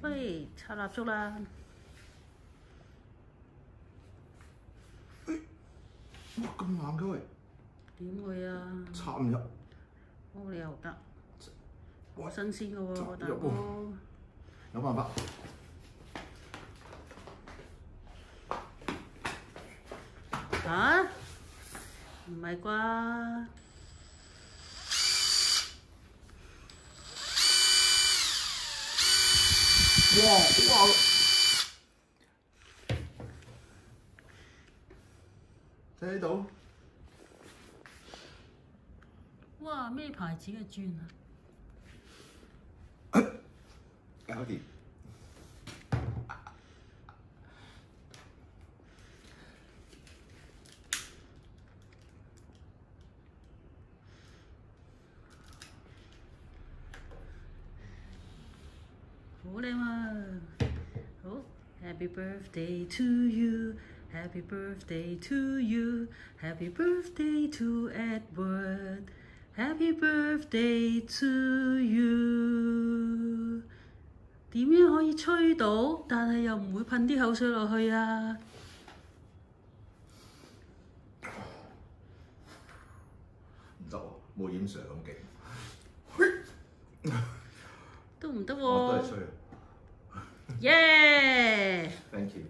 喂，插蠟燭啦！哇，咁硬嘅喂！點會啊？插唔入。冇理由得。好新鮮嘅喎，大哥。有辦法。嚇？唔係啩？哇！睇到？哇！咩牌子嘅鑽啊？搞掂。好靚啊！好 ，Happy birthday to you，Happy birthday to you，Happy birthday to Edward，Happy birthday to you。點樣可以吹到，但係又唔會噴啲口水落去啊？唔得喎，冇染上咁勁。都唔得喎。我都係衰啊。耶！ Thank you。